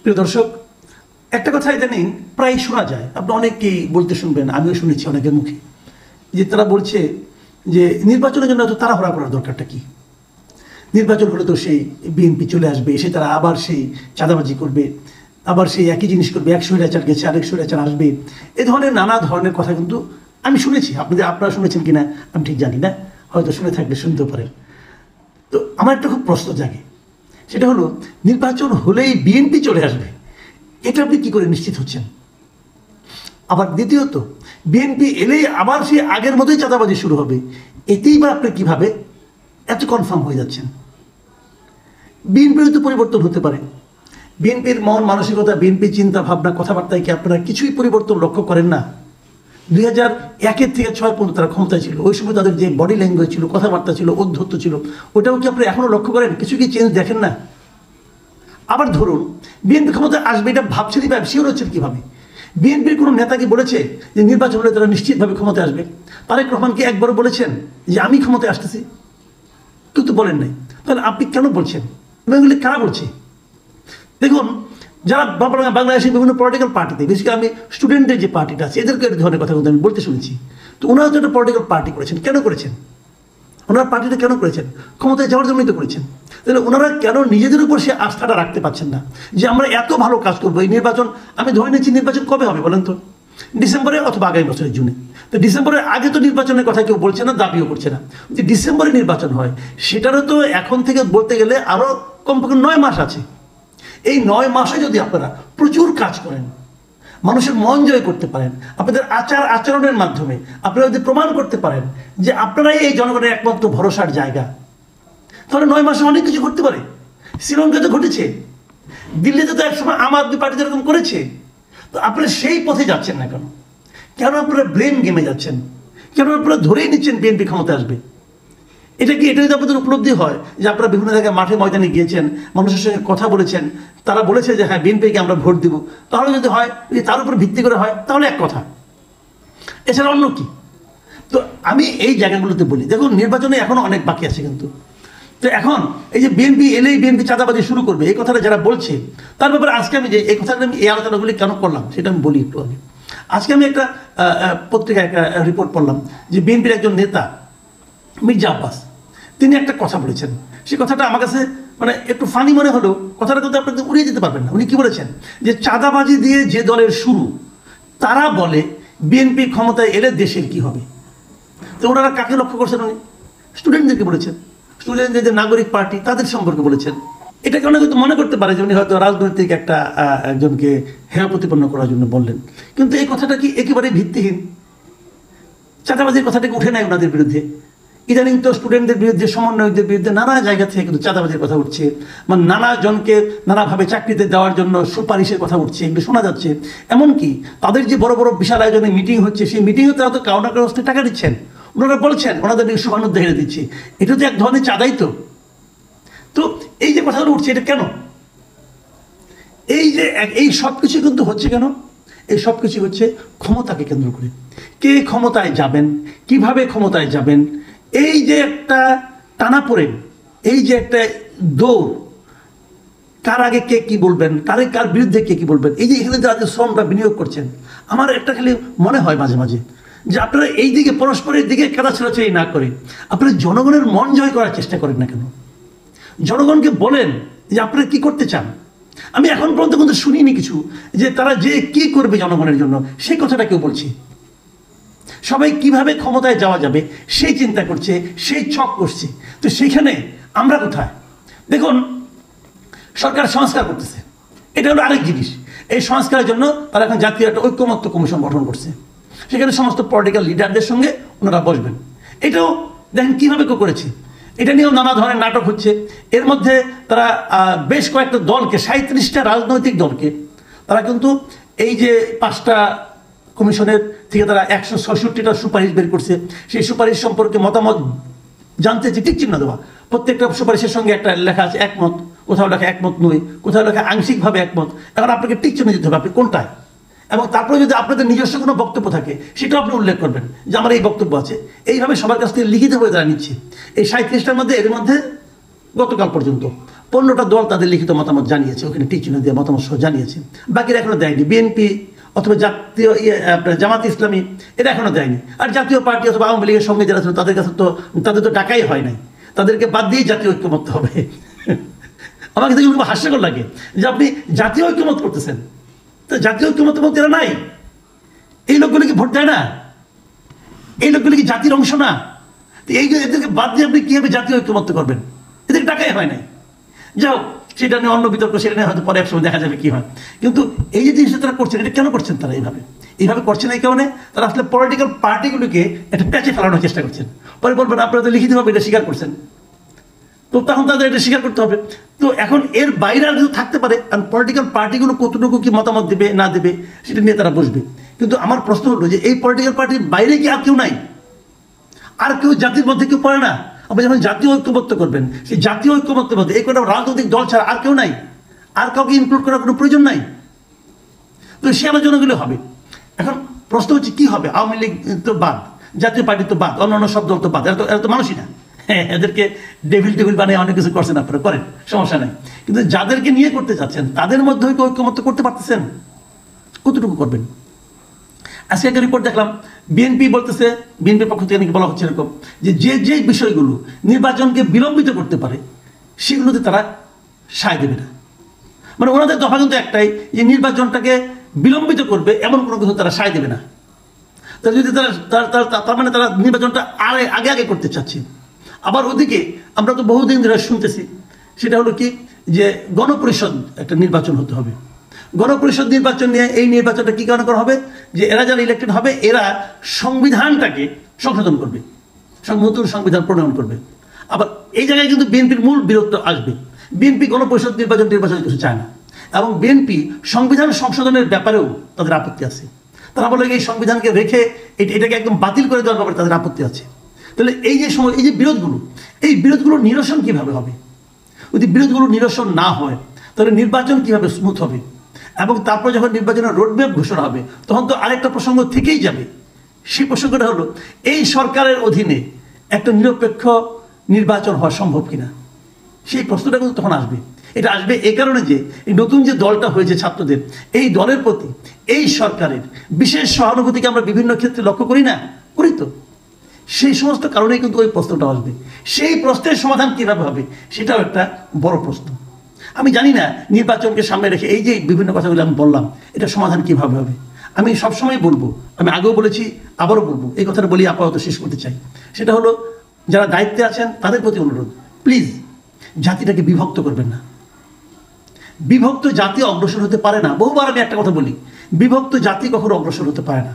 প্রিয় দর্শক, একটা কথা ইদানিং প্রায় শোনা যায়, আপনি অনেকেই বলতে শুনবেন, আমিও শুনেছি অনেকের মুখে, যে তারা বলছে যে নির্বাচনের জন্য তো তাড়াহুড়া করার দরকারটা কি? নির্বাচন হলে তো সেই বিএনপি চলে আসবে, এসে তারা আবার সেই চাঁদাবাজি করবে, আবার সেই একই জিনিস করবে, এক স্বৈরাচার গেছে আরেক স্বৈরাচার আসবে, এ ধরনের নানা ধরনের কথা কিন্তু আমি শুনেছি। আপনারা শুনেছেন কিনা আমি ঠিক জানি না, হয়তো শুনে থাকলে শুনতেও পারেন। তো আমার একটা খুব প্রশ্ন জাগে, সেটা হলো নির্বাচন হলেই বিএনপি চলে আসবে, এটা আপনি কি করে নিশ্চিত হচ্ছেন? আবার দ্বিতীয়ত, বিএনপি এলেই আবার সেই আগের মতোই চাঁদাবাজি শুরু হবে, এতেই বা আপনি কিভাবে এত কনফার্ম হয়ে যাচ্ছেন? বিএনপির তো পরিবর্তন হতে পারে, বিএনপির মন মানসিকতা, বিএনপির চিন্তা ভাবনা, কথাবার্তায় কি আপনারা কিছুই পরিবর্তন লক্ষ্য করেন না? 2001 থেকে 2006 পর্যন্ত তারা ক্ষমতায় ছিল, ওই সময় তাদের যে বডি ল্যাঙ্গুয়েজ ছিল, কথাবার্তা ছিল, অধ্যত্ত ছিল, ওটাও কি আপনি এখনো লক্ষ্য করেন? কিছু কি চেঞ্জ দেখেন না? আবার ধরুন বিএনপি ক্ষমতায় আসবে, এটা ভাবছেন বা শিওর হচ্ছেন কিভাবে? বিএনপির কোনো নেতা কি বলেছে যে নির্বাচন হলে তারা নিশ্চিতভাবে ক্ষমতায় আসবে? তারেক রহমান কি একবারও বলেছেন যে আমি ক্ষমতায় আসতেছি? কিন্তু বলেন নাই। তাহলে আপনি কেন বলছেন? এগুলি কারা বলছে? দেখুন, যারা বাংলাদেশের বিভিন্ন পলিটিক্যাল পার্টিতে, বেশি আমি স্টুডেন্টের যে পার্টিটা আছে এদেরকে এই ধরনের কথা আমি বলতে শুনেছি। তো ওনারা তো একটা পলিটিক্যাল পার্টি করেছেন, কেন করেছেন? ওনারা পার্টিটা কেন করেছেন? ক্ষমতায় যাওয়ার জন্যই তো করেছেন। তাহলে ওনারা কেন নিজেদের উপর সে আস্থাটা রাখতে পারছেন না যে আমরা এত ভালো কাজ করবো? এই নির্বাচন, আমি ধরে নিচ্ছি নির্বাচন কবে হবে বলেন তো? ডিসেম্বরে অথবা আগামী বছরের জুনে। তো ডিসেম্বরের আগে তো নির্বাচনের কথা কেউ বলছে না, দাবিও করছে না। যে ডিসেম্বরে নির্বাচন হয়, সেটারও তো এখন থেকে বলতে গেলে আরও কমপক্ষে 9 মাস আছে। এই 9 মাসে যদি আপনারা প্রচুর কাজ করেন, মানুষের মন জয় করতে পারেন, আপনাদের আচরণের মাধ্যমে আপনারা যদি প্রমাণ করতে পারেন যে আপনারাই এই জনগণের একমাত্র ভরসার জায়গা, তাহলে 9 মাসে অনেক কিছু ঘটতে পারে। শ্রীলঙ্কাতে ঘটেছে, দিল্লিতে তো একসময় আম আদমি পার্টি যেরকম করেছে। তো আপনারা সেই পথে যাচ্ছেন না কেন? কেন আপনারা ব্লেম গেমে যাচ্ছেন? কেন আপনারা ধরেই নিচ্ছেন বিএনপি ক্ষমতা আসবে? এটা যদি আপনাদের উপলব্ধি হয় যে আপনারা বিভিন্ন জায়গায় মাঠে ময়দানে গিয়েছেন, মানুষের সঙ্গে কথা বলেছেন, তারা বলেছে যে হ্যাঁ বিএনপিকে আমরা ভোট দিব, তাহলে যদি হয়, যদি তার উপর ভিত্তি করে হয়, তাহলে এক কথা, এছাড়া অন্য কি? তো আমি এই জায়গাগুলোতে বলি, দেখুন নির্বাচনে এখনো অনেক বাকি আছে কিন্তু। তো এখন এই যে বিএনপি এলেই বিএনপি চাঁদাবাজি শুরু করবে, এই কথাটা যারা বলছে, তার ব্যাপারে আজকে আমি যে এই কথাটা আমি এই আলোচনাগুলি কেন করলাম সেটা আমি বলি একটু আগে। আজকে আমি একটা পত্রিকায় একটা রিপোর্ট পড়লাম যে বিএনপির একজন নেতা মির্জা আব্বাস, তিনি একটা কথা বলেছেন। সেই কথাটা আমার কাছে মানে একটু ফানি মনে হলো, কথাটা কিন্তু আপনাদের উড়িয়ে দিতে পারবেন না। উনি কি বলেছেন? যে চাঁদাবাজি দিয়ে যে দলের শুরু, তারা বলে বিএনপি ক্ষমতায় এলে দেশের কি হবে। তো ওনারা কাকে লক্ষ্য করছেন? উনি স্টুডেন্টদেরকে বলেছেন, স্টুডেন্টদের যে নাগরিক পার্টি তাদের সম্পর্কে বলেছেন। এটাকে অনেকে তো মনে করতে পারে যে উনি হয়তো রাজনৈতিক একজনকে হেয় প্রতিপন্ন করার জন্য বললেন, কিন্তু এই কথাটা কি একেবারেই ভিত্তিহীন? চাঁদাবাজির কথাটাকে উঠে নেয় ওনাদের বিরুদ্ধে। ইদানিং তো স্টুডেন্টদের বিরুদ্ধে, সমন্বয়কদের বিরুদ্ধে নানা জায়গা থেকে কিন্তু চাঁদাবাজির কথা উঠছে, মানে নানা জনকে নানাভাবে চাকরিতে দেওয়ার জন্য সুপারিশের কথা উঠছে, এগুলো শোনা যাচ্ছে। এমনকি তাদের যে বড় বড় বিশাল আয়োজনে মিটিং হচ্ছে, সেই মিটিংয়ে তারা তো কারো না কারো টাকা দিচ্ছেন। ওনারা বলছেন ওনাদের শুভানুদ্ধ হেরে দিচ্ছে, এটা তো এক ধরনের চাঁদাই। তো এই যে কথাগুলো উঠছে, এটা কেন? এই সব কিছু কিন্তু হচ্ছে কেন? এই সব কিছু হচ্ছে ক্ষমতাকে কেন্দ্র করে। কে ক্ষমতায় যাবেন, কিভাবে ক্ষমতায় যাবেন, এই যে একটা টানাপোড়েন, এই যে একটা দৌড়, কার আগে কে কি বলবেন, কার বিরুদ্ধে কে কি বলবেন, এই যে এখানে যারা শ্রমটা বিনিয়োগ করছেন, আমার একটা খালি মনে হয় মাঝে মাঝে যে আপনারা এই দিকে পরস্পরের দিকে কাদা ছেড়াছেড়ি না করে আপনারা জনগণের মন জয় করার চেষ্টা করেন না কেন? জনগণকে বলেন যে আপনারা কি করতে চান। আমি এখন পর্যন্ত কিন্তু শুনিনি কিছু যে তারা যে কি করবে জনগণের জন্য, সেই কথাটা কেউ বলছে। সবাই কিভাবে ক্ষমতায় যাওয়া যাবে সেই চিন্তা করছে, সেই ছক করছে। তো সেইখানে আমরা কোথায়? দেখুন, সরকার সংস্কার করতেছে, এটা হলো আরেক জিনিস। এই সংস্কারের জন্য তারা এখন জাতীয় একটা ঐক্যমত্য কমিশন গঠন করছে, সেখানে সমস্ত পলিটিক্যাল লিডারদের সঙ্গে ওনারা বসবেন। এটাও দেখেন কীভাবে কেউ করেছে, এটা নিয়েও নানা ধরনের নাটক হচ্ছে। এর মধ্যে তারা বেশ কয়েকটা দলকে, 37টা রাজনৈতিক দলকে তারা কিন্তু এই যে 5টা কমিশনের থেকে তারা 166টা সুপারিশ বের করছে। সেই সুপারিশ সম্পর্কে মতামত জানতে যে টিক চিহ্ন দেওয়া, প্রত্যেকটা সুপারিশের সঙ্গে একটা লেখা আছে একমত, কোথাও লেখা একমত নয়, কোথাও লেখা আংশিকভাবে একমত। এখন আপনাকে টিক চিহ্ন দিতে হবে আপনি কোনটায়, এবং তারপরে যদি আপনাদের নিজস্ব কোনো বক্তব্য থাকে সেটাও আপনি উল্লেখ করবেন যে আমার এই বক্তব্য আছে। এইভাবে সবার কাছ থেকে লিখিত হয়ে তারা নিচ্ছে। এই 37টার মধ্যে, এর মধ্যে গতকাল পর্যন্ত 15টা দল তাদের লিখিত মতামত জানিয়েছে, ওখানে টিক চিহ্ন দিয়ে মতামত সহ জানিয়েছে, বাকিরা এখনো দেয়নি। বিএনপি অথবা জাতীয় আপনার জামাত ইসলামী এটা এখনো দেয়নি। আর জাতীয় পার্টি অথবা আওয়ামী লীগের সঙ্গে যারা ছিল তাদের কাছে তো তাদের তো ডাকাই হয় নাই, তাদেরকে বাদ দিয়েই জাতীয় ঐক্যমত্য হবে। আমার কাছে খুব হাস্যকর লাগে যে আপনি জাতীয় ঐক্যমত করতেছেন, তো জাতীয় ঐক্যমত বলতে এরা নাই। এই লোকগুলো কি ভোট দেয় না? এই লোকগুলো কি জাতির অংশ না? এই এদেরকে বাদ দিয়ে আপনি কিভাবে জাতীয় ঐক্যমত্য করবেন? এদের টাকাই হয় নাই। যাও, সেটা নিয়ে অন্য বিতর্ক, সেটা নিয়ে হয়তো পরে একসময় দেখা যাবে কি হয়। কিন্তু এই যে জিনিসটা তারা করছেন, এটা কেন করছেন তারা এইভাবে করছেন? এই কারণে তারা আসলে পলিটিক্যাল পার্টিগুলোকে একটা প্যাচে ফেলানোর চেষ্টা করছেন। পরে বলবেন আপনারা তো লিখিতভাবে এটা স্বীকার করছেন, তো তখন তাদের এটা স্বীকার করতে হবে। তো এখন এর বাইরে আর কিছু থাকতে পারে, আর পলিটিক্যাল পার্টিগুলো কতটুকু কি মতামত দেবে না দেবে সেটা নিয়ে তারা বসবে। কিন্তু আমার প্রশ্ন হলো যে এই পলিটিক্যাল পার্টির বাইরে কি আর কেউ নাই? আর কেউ জাতির মধ্যে কেউ পড়ে না? আপনি যখন জাতীয় ঐক্যমত্য করবেন, সেই জাতীয় ঐক্যমত্যের মধ্যে এই কটা রাজনৈতিক দল ছাড়া আর কেউ নাই, আর কাউকে ইনক্লুড করার কোনো প্রয়োজন নাই। তো সে আলোচনাগুলো হবে। এখন প্রশ্ন হচ্ছে কি হবে? আওয়ামী লীগ তো বাদ, জাতীয় পার্টি তো বাদ, অন্যান্য সব দল তো বাদ, এরা তো মানুষই না। হ্যাঁ, এদেরকে টেবিল বানিয়ে অনেক কিছু করছেন, আপনারা করেন, সমস্যা নাই। কিন্তু যাদেরকে নিয়ে করতে চাচ্ছেন তাদের মধ্যে ঐক্যমত্য করতে পারতেছেন? কতটুকু করবেন? আজকে একটা রিপোর্ট দেখলাম, বিএনপি বলতেছে, বিএনপির পক্ষ থেকে নাকি বলা হচ্ছে এরকম যে বিষয়গুলো নির্বাচনকে বিলম্বিত করতে পারে সেগুলোতে তারা সায় দেবে না। মানে ওনাদের দফা কিন্তু একটাই, যে নির্বাচনটাকে বিলম্বিত করবে এমন কোনো কিছু তারা সায় দেবে না। তারা যদি তার মানে তারা নির্বাচনটা আগে করতে চাচ্ছে। আবার ওদিকে আমরা তো বহুদিন ধরে শুনতেছি, সেটা হলো কি, যে গণপরিষদ একটা নির্বাচন হতে হবে। গণপরিষদ নির্বাচন নিয়ে এই নির্বাচনটা কি কারণে করা হবে? যে এরা যারা ইলেক্টেড হবে এরা সংবিধানটাকে সংশোধন করবে, নতুন সংবিধান প্রণয়ন করবে। আবার এই জায়গায় কিন্তু বিএনপির মূল বিরোধ আসবে। বিএনপি গণপরিষদ নির্বাচন কিছু চায় না, এবং বিএনপি সংবিধান সংশোধনের ব্যাপারেও তাদের আপত্তি আছে। তারা বলে এই সংবিধানকে রেখে এটাকে একদম বাতিল করে দেওয়ার ব্যাপারে তাদের আপত্তি আছে। তাহলে এই যে বিরোধগুলো নিরসন কিভাবে হবে? যদি বিরোধগুলো নিরসন না হয় তাহলে নির্বাচন কিভাবে স্মুথ হবে? এবং তারপর যখন নির্বাচনের রোডম্যাপ ঘোষণা হবে তখন তো আরেকটা প্রসঙ্গ থেকেই যাবে। সেই প্রসঙ্গটা হলো এই সরকারের অধীনে একটা নিরপেক্ষ নির্বাচন হওয়া সম্ভব কিনা, সেই প্রশ্নটা কিন্তু তখন আসবে। এটা আসবে এই কারণে যে এই নতুন যে দলটা হয়েছে ছাত্রদের, এই দলের প্রতি এই সরকারের বিশেষ সহানুভূতিকে আমরা বিভিন্ন ক্ষেত্রে লক্ষ্য করি না, করি তো। সেই সমস্ত কারণেই কিন্তু ওই প্রশ্নটা আসবে। সেই প্রশ্নের সমাধান কিভাবে হবে সেটাও একটা বড় প্রশ্ন। আমি জানি না নির্বাচনকে সামনে রেখে এই যে বিভিন্ন কথাগুলো আমি বললাম, এটা সমাধান কিভাবে হবে। আমি সবসময় বলবো, আমি আগেও বলেছি, আবারও বলবো, এই কথাটা বলি আপাতত শেষ করতে চাই। সেটা হলো, যারা দায়িত্বে আছেন তাদের প্রতি অনুরোধ, প্লিজ জাতিটাকে বিভক্ত করবেন না। বিভক্ত জাতি অগ্রসর হতে পারে না। বহুবার আমি একটা কথা বলি, বিভক্ত জাতি কখনো অগ্রসর হতে পারে না।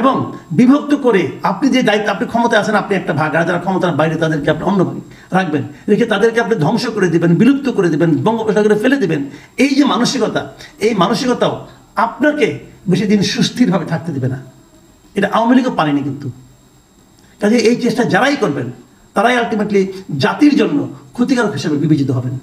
এবং বিভক্ত করে আপনি যে দায়িত্ব, আপনি ক্ষমতায় আছেন, আপনি একটা ভাগ, আর যারা ক্ষমতার বাইরে তাদেরকে আপনি অন্য ভাগে রাখবেন, রেখে তাদেরকে আপনি ধ্বংস করে দেবেন, বিলুপ্ত করে দেবেন, বঙ্গোপসাগরে ফেলে দেবেন। এই যে মানসিকতা, এই মানসিকতাও আপনাকে বেশি দিন সুস্থিরভাবে থাকতে দেবে না। এটা আওয়ামী লীগও পারেনি কিন্তু। কাজে এই চেষ্টা যারাই করবেন তারাই আলটিমেটলি জাতির জন্য ক্ষতিকারক হিসেবে বিবেচিত হবেন।